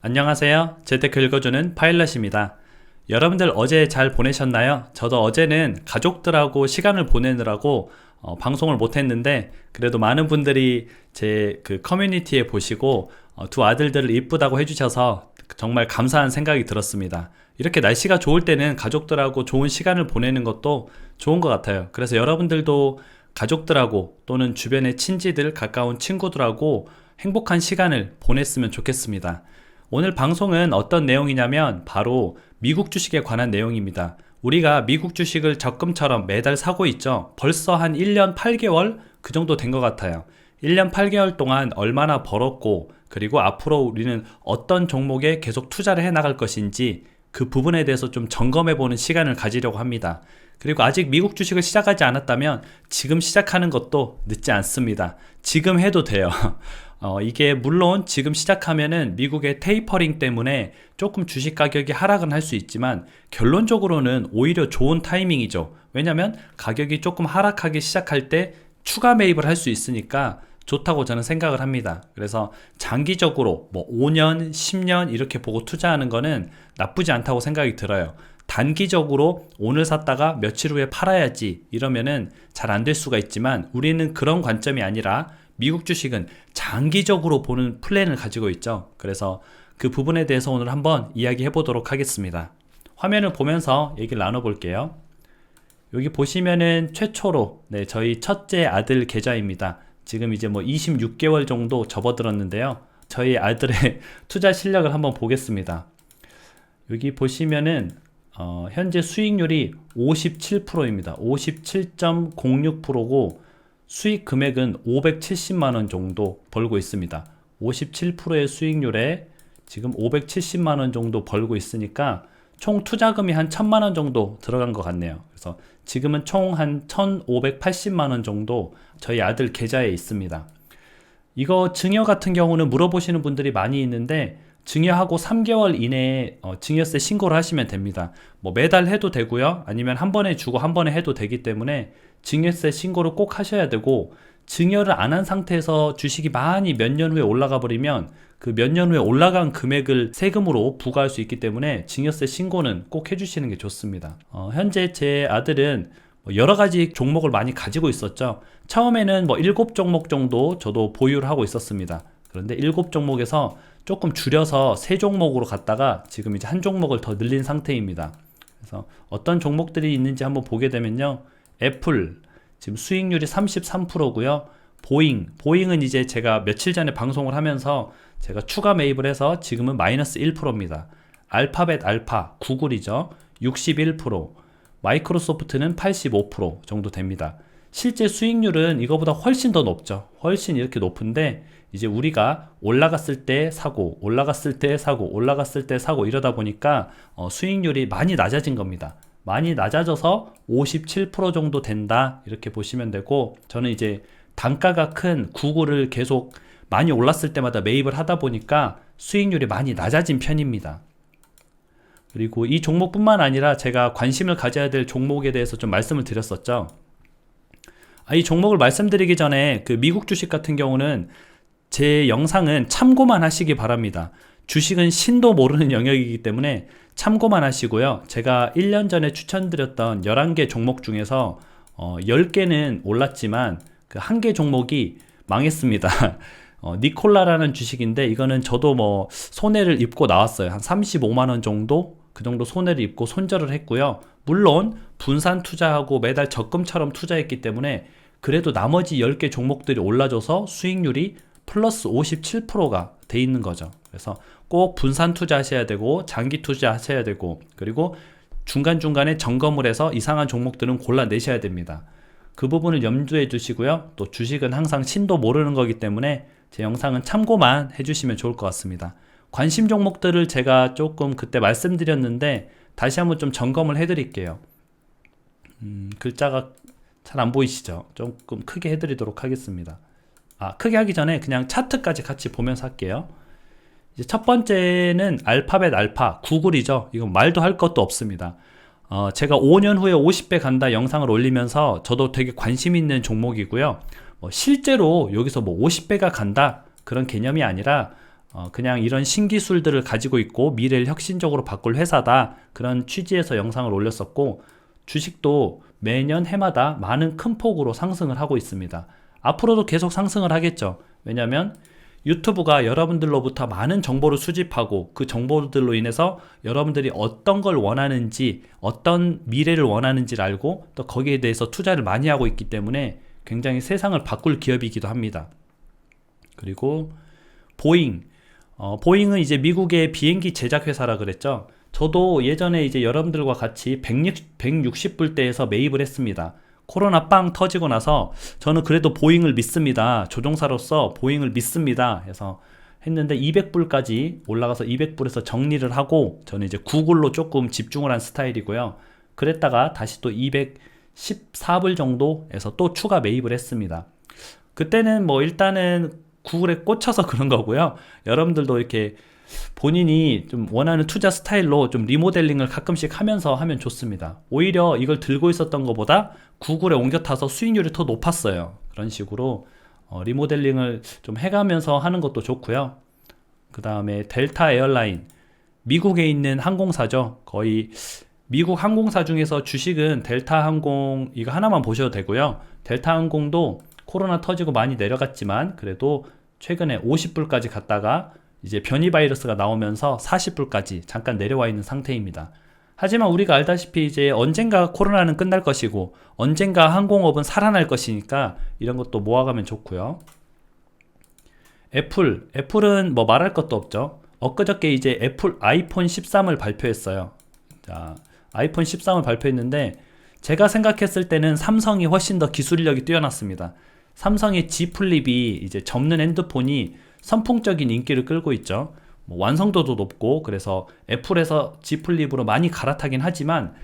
안녕하세요. 재테크 읽어주는 파일럿입니다. 여러분들 어제 잘 보내셨나요? 저도 어제는 가족들하고 시간을 보내느라고 방송을 못했는데 그래도 많은 분들이 제 그 커뮤니티에 보시고 두 아들들을 이쁘다고 해주셔서 정말 감사한 생각이 들었습니다. 이렇게 날씨가 좋을 때는 가족들하고 좋은 시간을 보내는 것도 좋은 것 같아요. 그래서 여러분들도 가족들하고 또는 주변의 친지들, 가까운 친구들하고 행복한 시간을 보냈으면 좋겠습니다. 오늘 방송은 어떤 내용이냐면 바로 미국 주식에 관한 내용입니다. 우리가 미국 주식을 적금처럼 매달 사고 있죠. 벌써 한 1년 8개월 그 정도 된 것 같아요. 1년 8개월 동안 얼마나 벌었고 그리고 앞으로 우리는 어떤 종목에 계속 투자를 해 나갈 것인지 그 부분에 대해서 좀 점검해 보는 시간을 가지려고 합니다. 그리고 아직 미국 주식을 시작하지 않았다면 지금 시작하는 것도 늦지 않습니다. 지금 해도 돼요. 이게 물론 지금 시작하면은 미국의 테이퍼링 때문에 조금 주식 가격이 하락은 할 수 있지만 결론적으로는 오히려 좋은 타이밍이죠. 왜냐면 가격이 조금 하락하기 시작할 때 추가 매입을 할 수 있으니까 좋다고 저는 생각을 합니다. 그래서 장기적으로 뭐 5년, 10년 이렇게 보고 투자하는 거는 나쁘지 않다고 생각이 들어요. 단기적으로 오늘 샀다가 며칠 후에 팔아야지 이러면은 잘 안 될 수가 있지만 우리는 그런 관점이 아니라 미국 주식은 장기적으로 보는 플랜을 가지고 있죠. 그래서 그 부분에 대해서 오늘 한번 이야기해 보도록 하겠습니다. 화면을 보면서 얘기를 나눠 볼게요. 여기 보시면은 최초로 저희 첫째 아들 계좌입니다. 지금 이제 뭐 26개월 정도 접어들었는데요. 저희 아들의 투자 실력을 한번 보겠습니다. 여기 보시면은 현재 수익률이 57%입니다. 57.06%고 수익 금액은 570만원 정도 벌고 있습니다. 57%의 수익률에 지금 570만원 정도 벌고 있으니까 총 투자금이 한 1000만원 정도 들어간 것 같네요. 그래서 지금은 총 한 1580만원 정도 저희 아들 계좌에 있습니다. 이거 증여 같은 경우는 물어보시는 분들이 많이 있는데 증여하고 3개월 이내에 증여세 신고를 하시면 됩니다. 뭐 매달 해도 되고요. 아니면 한 번에 주고 한 번에 해도 되기 때문에 증여세 신고를 꼭 하셔야 되고 증여를 안 한 상태에서 주식이 많이 몇 년 후에 올라가 버리면 그 몇 년 후에 올라간 금액을 세금으로 부과할 수 있기 때문에 증여세 신고는 꼭 해주시는 게 좋습니다. 현재 제 아들은 여러 가지 종목을 많이 가지고 있었죠. 처음에는 뭐 7종목 정도 저도 보유를 하고 있었습니다. 그런데 7종목에서 조금 줄여서 3종목으로 갔다가 지금 이제 한 종목을 더 늘린 상태입니다. 그래서 어떤 종목들이 있는지 한번 보게 되면요. 애플, 지금 수익률이 33%고요. 보잉은 이제 제가 며칠 전에 방송을 하면서 제가 추가 매입을 해서 지금은 마이너스 1%입니다. 알파벳 알파, 구글이죠. 61%, 마이크로소프트는 85% 정도 됩니다. 실제 수익률은 이거보다 훨씬 더 높죠. 훨씬 이렇게 높은데 이제 우리가 올라갔을 때 사고, 올라갔을 때 사고, 올라갔을 때 사고 이러다 보니까 수익률이 많이 낮아진 겁니다. 많이 낮아져서 57% 정도 된다 이렇게 보시면 되고 저는 이제 단가가 큰 구글을 계속 많이 올랐을 때마다 매입을 하다 보니까 수익률이 많이 낮아진 편입니다. 그리고 이 종목뿐만 아니라 제가 관심을 가져야 될 종목에 대해서 좀 말씀을 드렸었죠. 이 종목을 말씀드리기 전에 그 미국 주식 같은 경우는 제 영상은 참고만 하시기 바랍니다. 주식은 신도 모르는 영역이기 때문에 참고만 하시고요. 제가 1년 전에 추천드렸던 11개 종목 중에서 10개는 올랐지만 그 1개 종목이 망했습니다. 니콜라라는 주식인데 이거는 저도 뭐 손해를 입고 나왔어요. 한 35만원 정도? 그 정도 손해를 입고 손절을 했고요. 물론 분산 투자하고 매달 적금처럼 투자했기 때문에 그래도 나머지 10개 종목들이 올라줘서 수익률이 플러스 57%가 돼 있는 거죠. 그래서 꼭 분산 투자하셔야 되고 장기 투자하셔야 되고 그리고 중간중간에 점검을 해서 이상한 종목들은 골라내셔야 됩니다. 그 부분을 염두에 두시고요. 또 주식은 항상 신도 모르는 거기 때문에 제 영상은 참고만 해주시면 좋을 것 같습니다. 관심 종목들을 제가 조금 그때 말씀드렸는데 다시 한번 좀 점검을 해드릴게요. 글자가 잘 안 보이시죠? 조금 크게 해드리도록 하겠습니다. 크게 하기 전에 그냥 차트까지 같이 보면서 할게요. 이제 첫 번째는 알파벳 알파, 구글이죠. 이건 말도 할 것도 없습니다. 제가 5년 후에 50배 간다 영상을 올리면서 저도 되게 관심 있는 종목이고요. 실제로 여기서 뭐 50배가 간다 그런 개념이 아니라 그냥 이런 신기술들을 가지고 있고 미래를 혁신적으로 바꿀 회사다, 그런 취지에서 영상을 올렸었고, 주식도 매년 해마다 많은 큰 폭으로 상승을 하고 있습니다. 앞으로도 계속 상승을 하겠죠. 왜냐하면 유튜브가 여러분들로부터 많은 정보를 수집하고 그 정보들로 인해서 여러분들이 어떤 걸 원하는지, 어떤 미래를 원하는지를 알고 또 거기에 대해서 투자를 많이 하고 있기 때문에 굉장히 세상을 바꿀 기업이기도 합니다. 그리고 보잉, 보잉은 이제 미국의 비행기 제작 회사라 그랬죠. 저도 예전에 이제 여러분들과 같이 160불대에서 매입을 했습니다. 코로나 빵 터지고 나서 저는 그래도 보잉을 믿습니다. 조종사로서 보잉을 믿습니다. 해서 했는데 200불까지 올라가서 200불에서 정리를 하고 저는 이제 구글로 조금 집중을 한 스타일이고요. 그랬다가 다시 또 214불 정도에서 또 추가 매입을 했습니다. 그때는 뭐 일단은 구글에 꽂혀서 그런 거고요. 여러분들도 이렇게 본인이 좀 원하는 투자 스타일로 좀 리모델링을 가끔씩 하면서 하면 좋습니다. 오히려 이걸 들고 있었던 것보다 구글에 옮겨 타서 수익률이 더 높았어요. 그런 식으로 리모델링을 좀 해가면서 하는 것도 좋고요. 그 다음에 델타 에어라인, 미국에 있는 항공사죠. 거의 미국 항공사 중에서 주식은 델타 항공 이거 하나만 보셔도 되고요. 델타 항공도 코로나 터지고 많이 내려갔지만 그래도 최근에 50불까지 갔다가 이제 변이 바이러스가 나오면서 40불까지 잠깐 내려와 있는 상태입니다. 하지만 우리가 알다시피 이제 언젠가 코로나는 끝날 것이고 언젠가 항공업은 살아날 것이니까 이런 것도 모아가면 좋고요. 애플은 뭐 말할 것도 없죠. 엊그저께 이제 애플 아이폰 13을 발표했어요. 자, 아이폰 13을 발표했는데 제가 생각했을 때는 삼성이 훨씬 더 기술력이 뛰어났습니다. 삼성의 G 플립이 이제 접는 핸드폰이 선풍적인 인기를 끌고 있죠. 뭐 완성도도 높고 그래서 애플에서 G 플립으로 많이 갈아타긴 하지만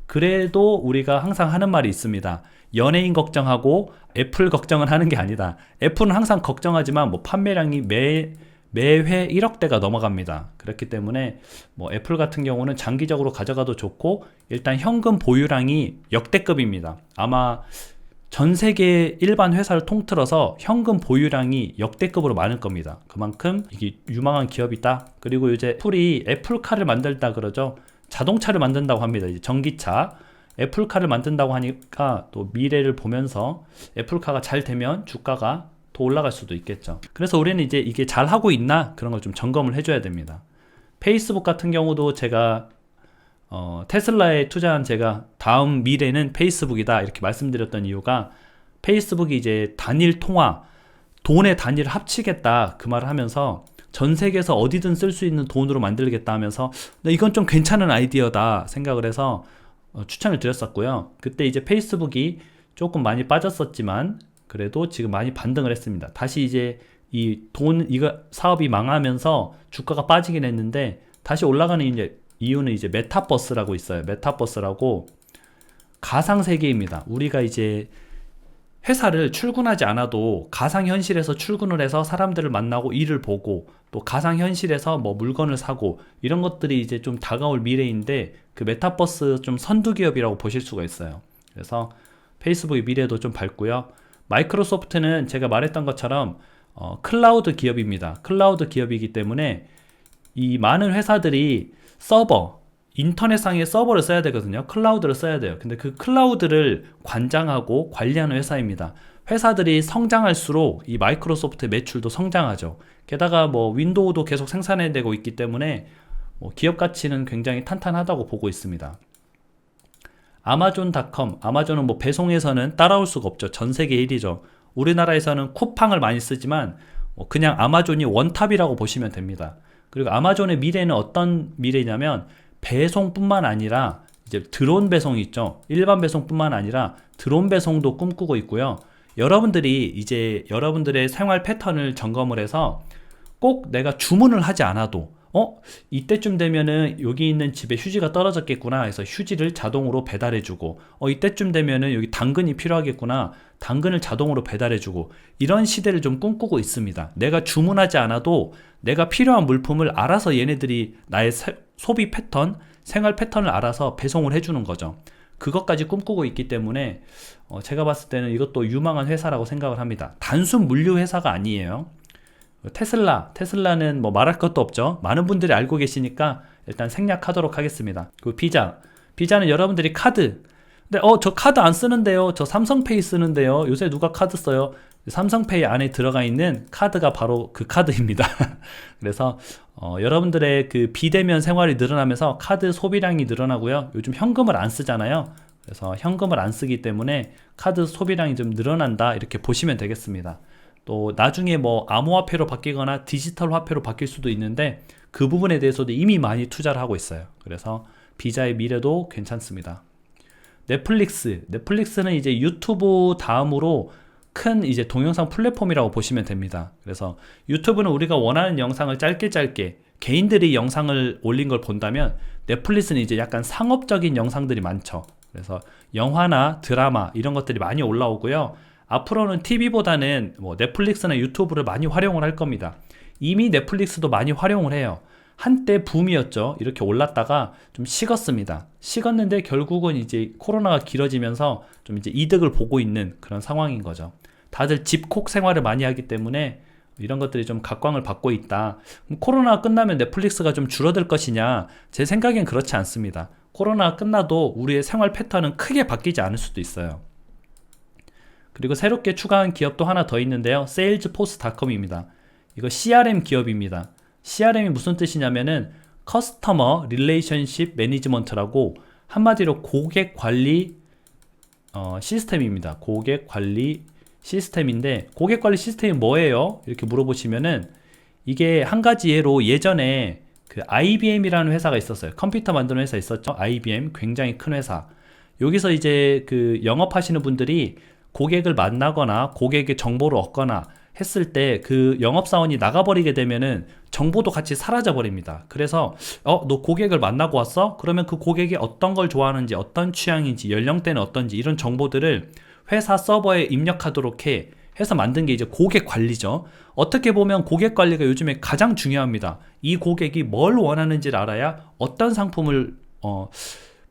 그래도 우리가 항상 하는 말이 있습니다. 연예인 걱정하고 애플 걱정을 하는 게 아니다. 애플은 항상 걱정하지만 뭐 판매량이 매회 1억대가 넘어갑니다. 그렇기 때문에 뭐 애플 같은 경우는 장기적으로 가져가도 좋고 일단 현금 보유량이 역대급입니다. 아마 전 세계 일반 회사를 통틀어서 현금 보유량이 역대급으로 많을 겁니다. 그만큼 이게 유망한 기업이다. 그리고 이제 애플이 애플카를 만들다 그러죠. 자동차를 만든다고 합니다. 이제 전기차 애플카를 만든다고 하니까 또 미래를 보면서 애플카가 잘 되면 주가가 더 올라갈 수도 있겠죠. 그래서 우리는 이제 이게 잘 하고 있나 그런 걸 좀 점검을 해줘야 됩니다. 페이스북 같은 경우도 제가 테슬라에 투자한 제가 다음 미래는 페이스북이다 이렇게 말씀드렸던 이유가 페이스북이 이제 단일 통화, 돈의 단위를 합치겠다 그 말을 하면서 전 세계에서 어디든 쓸 수 있는 돈으로 만들겠다 하면서 이건 좀 괜찮은 아이디어다 생각을 해서 추천을 드렸었고요. 그때 이제 페이스북이 조금 많이 빠졌었지만 그래도 지금 많이 반등을 했습니다. 다시 이제 이거 사업이 망하면서 주가가 빠지긴 했는데 다시 올라가는 이유는 이제 메타버스라고 있어요. 메타버스라고 가상세계입니다. 우리가 이제 회사를 출근하지 않아도 가상현실에서 출근을 해서 사람들을 만나고 일을 보고 또 가상현실에서 뭐 물건을 사고 이런 것들이 이제 좀 다가올 미래인데 그 메타버스 좀 선두기업이라고 보실 수가 있어요. 그래서 페이스북의 미래도 좀 밝고요. 마이크로소프트는 제가 말했던 것처럼 클라우드 기업입니다. 클라우드 기업이기 때문에 이 많은 회사들이 인터넷상의 서버를 써야 되거든요. 클라우드를 써야 돼요. 근데 그 클라우드를 관장하고 관리하는 회사입니다. 회사들이 성장할수록 이 마이크로소프트의 매출도 성장하죠. 게다가 뭐 윈도우도 계속 생산해내고 있기 때문에 뭐 기업 가치는 굉장히 탄탄하다고 보고 있습니다. 아마존닷컴, 아마존은 뭐 배송에서는 따라올 수가 없죠. 전 세계 1위죠. 우리나라에서는 쿠팡을 많이 쓰지만 그냥 아마존이 원탑이라고 보시면 됩니다. 그리고 아마존의 미래는 어떤 미래냐면 배송뿐만 아니라 이제 드론 배송이 있죠. 일반 배송뿐만 아니라 드론 배송도 꿈꾸고 있고요. 여러분들이 이제 여러분들의 생활 패턴을 점검을 해서 꼭 내가 주문을 하지 않아도 이때쯤 되면은 여기 있는 집에 휴지가 떨어졌겠구나 해서 휴지를 자동으로 배달해주고 이때쯤 되면은 여기 당근이 필요하겠구나 당근을 자동으로 배달해주고 이런 시대를 좀 꿈꾸고 있습니다. 내가 주문하지 않아도 내가 필요한 물품을 알아서 얘네들이 나의 소비 패턴, 생활 패턴을 알아서 배송을 해주는 거죠. 그것까지 꿈꾸고 있기 때문에 제가 봤을 때는 이것도 유망한 회사라고 생각을 합니다. 단순 물류 회사가 아니에요. 테슬라는 뭐 말할 것도 없죠. 많은 분들이 알고 계시니까 일단 생략하도록 하겠습니다. 그리고 비자는 여러분들이 카드. 근데 저 카드 안 쓰는데요. 저 삼성페이 쓰는데요. 요새 누가 카드 써요? 삼성페이 안에 들어가 있는 카드가 바로 그 카드입니다. 그래서 여러분들의 그 비대면 생활이 늘어나면서 카드 소비량이 늘어나고요. 요즘 현금을 안 쓰잖아요. 그래서 현금을 안 쓰기 때문에 카드 소비량이 좀 늘어난다, 이렇게 보시면 되겠습니다. 또 나중에 뭐 암호화폐로 바뀌거나 디지털 화폐로 바뀔 수도 있는데 그 부분에 대해서도 이미 많이 투자를 하고 있어요. 그래서 비자의 미래도 괜찮습니다. 넷플릭스는 이제 유튜브 다음으로 큰 이제 동영상 플랫폼이라고 보시면 됩니다. 그래서 유튜브는 우리가 원하는 영상을 짧게 개인들이 영상을 올린 걸 본다면, 넷플릭스는 이제 약간 상업적인 영상들이 많죠. 그래서 영화나 드라마 이런 것들이 많이 올라오고요. 앞으로는 TV보다는 뭐 넷플릭스나 유튜브를 많이 활용을 할 겁니다. 이미 넷플릭스도 많이 활용을 해요. 한때 붐이었죠. 이렇게 올랐다가 좀 식었는데 결국은 이제 코로나가 길어지면서 좀 이제 이득을 보고 있는 그런 상황인 거죠. 다들 집콕 생활을 많이 하기 때문에 이런 것들이 좀 각광을 받고 있다. 코로나가 끝나면 넷플릭스가 좀 줄어들 것이냐? 제 생각엔 그렇지 않습니다. 코로나가 끝나도 우리의 생활 패턴은 크게 바뀌지 않을 수도 있어요. 그리고 새롭게 추가한 기업도 하나 더 있는데요. salesforce.com입니다. 이거 CRM 기업입니다. CRM이 무슨 뜻이냐면은 커스터머 릴레이션십 매니지먼트라고, 한마디로 고객 관리 시스템입니다. 고객 관리 시스템인데, 고객 관리 시스템이 뭐예요? 이렇게 물어보시면은, 이게 한 가지 예로 예전에 그 IBM이라는 회사가 있었어요. 컴퓨터 만드는 회사 있었죠. IBM, 굉장히 큰 회사. 여기서 이제 그 영업하시는 분들이 고객을 만나거나 고객의 정보를 얻거나 했을 때 그 영업사원이 나가버리게 되면은 정보도 같이 사라져 버립니다. 그래서 너 고객을 만나고 왔어? 그러면 그 고객이 어떤 걸 좋아하는지, 어떤 취향인지, 연령대는 어떤지, 이런 정보들을 회사 서버에 입력하도록 해서 만든 게 이제 고객 관리죠. 어떻게 보면 고객 관리가 요즘에 가장 중요합니다. 이 고객이 뭘 원하는지를 알아야 어떤 상품을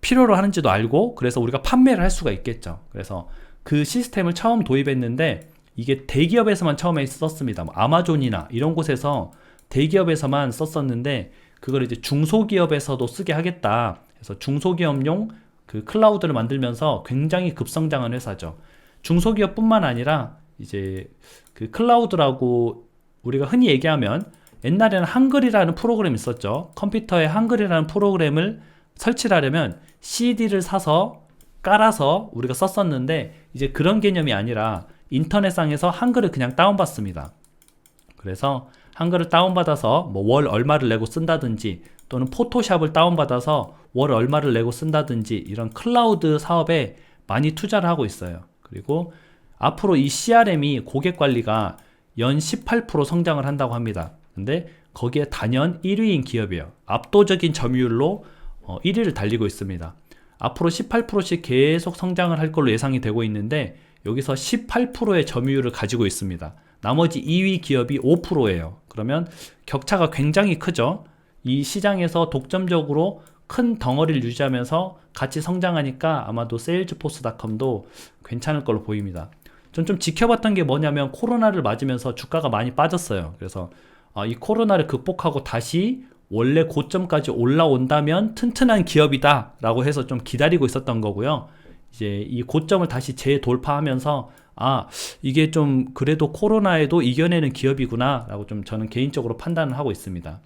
필요로 하는지도 알고, 그래서 우리가 판매를 할 수가 있겠죠. 그래서 그 시스템을 처음 도입했는데, 이게 대기업에서만 처음에 썼습니다. 뭐 아마존이나 이런 곳에서 대기업에서만 썼었는데, 그걸 이제 중소기업에서도 쓰게 하겠다. 그래서 중소기업용 그 클라우드를 만들면서 굉장히 급성장한 회사죠. 중소기업뿐만 아니라 이제 그 클라우드라고 우리가 흔히 얘기하면, 옛날에는 한글이라는 프로그램이 있었죠. 컴퓨터에 한글이라는 프로그램을 설치를 하려면 CD를 사서 깔아서 우리가 썼었는데, 이제 그런 개념이 아니라 인터넷상에서 한글을 그냥 다운받습니다. 그래서 한글을 다운받아서 뭐 월 얼마를 내고 쓴다든지, 또는 포토샵을 다운받아서 월 얼마를 내고 쓴다든지, 이런 클라우드 사업에 많이 투자를 하고 있어요. 그리고 앞으로 이 CRM이 고객 관리가 연 18% 성장을 한다고 합니다. 근데 거기에 단연 1위인 기업이에요. 압도적인 점유율로 1위를 달리고 있습니다. 앞으로 18%씩 계속 성장을 할 걸로 예상이 되고 있는데, 여기서 18%의 점유율을 가지고 있습니다. 나머지 2위 기업이 5%예요. 그러면 격차가 굉장히 크죠. 이 시장에서 독점적으로 큰 덩어리를 유지하면서 같이 성장하니까 아마도 salesforce.com도 괜찮을 걸로 보입니다. 전 좀 지켜봤던 게 뭐냐면, 코로나를 맞으면서 주가가 많이 빠졌어요. 그래서 이 코로나를 극복하고 다시 원래 고점까지 올라온다면 튼튼한 기업이다 라고 해서 좀 기다리고 있었던 거고요. 이제 이 고점을 다시 재돌파하면서 이게 좀 그래도 코로나에도 이겨내는 기업이구나 라고 좀 저는 개인적으로 판단을 하고 있습니다.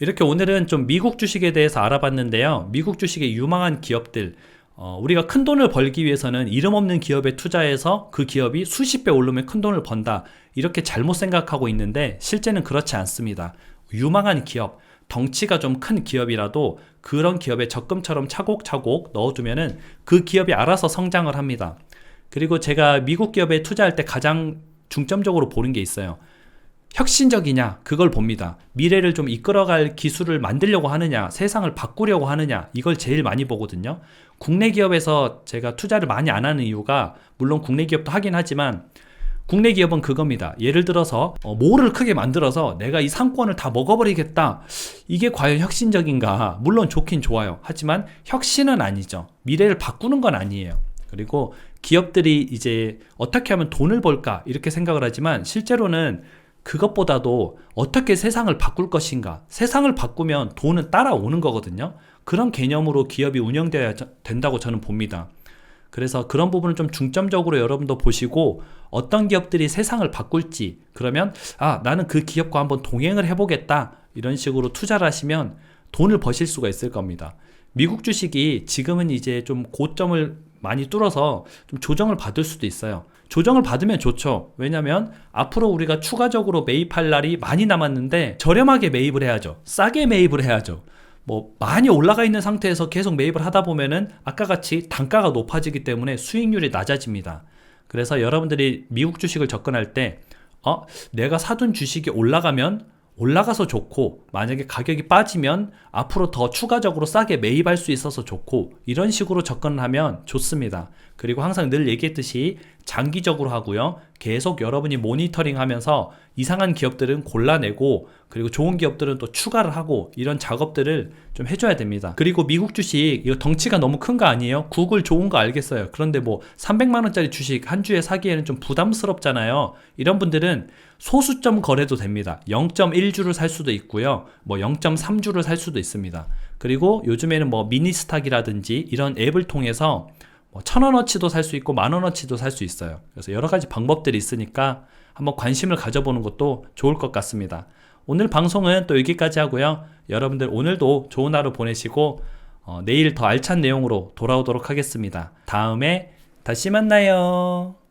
이렇게 오늘은 좀 미국 주식에 대해서 알아봤는데요. 미국 주식의 유망한 기업들, 우리가 큰 돈을 벌기 위해서는 이름 없는 기업에 투자해서 그 기업이 수십 배 오르면 큰 돈을 번다, 이렇게 잘못 생각하고 있는데, 실제는 그렇지 않습니다. 유망한 기업, 덩치가 좀 큰 기업이라도 그런 기업에 적금처럼 차곡차곡 넣어두면은 그 기업이 알아서 성장을 합니다. 그리고 제가 미국 기업에 투자할 때 가장 중점적으로 보는 게 있어요. 혁신적이냐, 그걸 봅니다. 미래를 좀 이끌어갈 기술을 만들려고 하느냐, 세상을 바꾸려고 하느냐, 이걸 제일 많이 보거든요. 국내 기업에서 제가 투자를 많이 안 하는 이유가, 물론 국내 기업도 하긴 하지만, 국내 기업은 그겁니다. 예를 들어서 몰을 크게 만들어서 내가 이 상권을 다 먹어버리겠다. 이게 과연 혁신적인가? 물론 좋긴 좋아요. 하지만 혁신은 아니죠. 미래를 바꾸는 건 아니에요. 그리고 기업들이 이제 어떻게 하면 돈을 벌까 이렇게 생각을 하지만 실제로는 그것보다도 어떻게 세상을 바꿀 것인가, 세상을 바꾸면 돈은 따라오는 거거든요. 그런 개념으로 기업이 운영되어야 된다고 저는 봅니다. 그래서 그런 부분을 좀 중점적으로 여러분도 보시고 어떤 기업들이 세상을 바꿀지, 그러면 나는 그 기업과 한번 동행을 해보겠다, 이런 식으로 투자를 하시면 돈을 버실 수가 있을 겁니다. 미국 주식이 지금은 이제 좀 고점을 많이 뚫어서 좀 조정을 받을 수도 있어요. 조정을 받으면 좋죠. 왜냐면 앞으로 우리가 추가적으로 매입할 날이 많이 남았는데 저렴하게 매입을 해야죠. 싸게 매입을 해야죠. 뭐 많이 올라가 있는 상태에서 계속 매입을 하다 보면은 아까 같이 단가가 높아지기 때문에 수익률이 낮아집니다. 그래서 여러분들이 미국 주식을 접근할 때 내가 사둔 주식이 올라가면 올라가서 좋고, 만약에 가격이 빠지면 앞으로 더 추가적으로 싸게 매입할 수 있어서 좋고, 이런 식으로 접근을 하면 좋습니다. 그리고 항상 늘 얘기했듯이 장기적으로 하고요, 계속 여러분이 모니터링 하면서 이상한 기업들은 골라내고, 그리고 좋은 기업들은 또 추가를 하고, 이런 작업들을 좀 해줘야 됩니다. 그리고 미국 주식 이거 덩치가 너무 큰 거 아니에요? 구글 좋은 거 알겠어요. 그런데 뭐 300만원짜리 주식 한 주에 사기에는 좀 부담스럽잖아요. 이런 분들은 소수점 거래도 됩니다. 0.1주를 살 수도 있고요, 뭐 0.3주를 살 수도 있습니다. 그리고 요즘에는 뭐 미니스탁이라든지 이런 앱을 통해서 뭐 1,000원어치도 살 수 있고 10,000원어치도 살 수 있어요. 그래서 여러 가지 방법들이 있으니까 한번 관심을 가져보는 것도 좋을 것 같습니다. 오늘 방송은 또 여기까지 하고요. 여러분들 오늘도 좋은 하루 보내시고 내일 더 알찬 내용으로 돌아오도록 하겠습니다. 다음에 다시 만나요.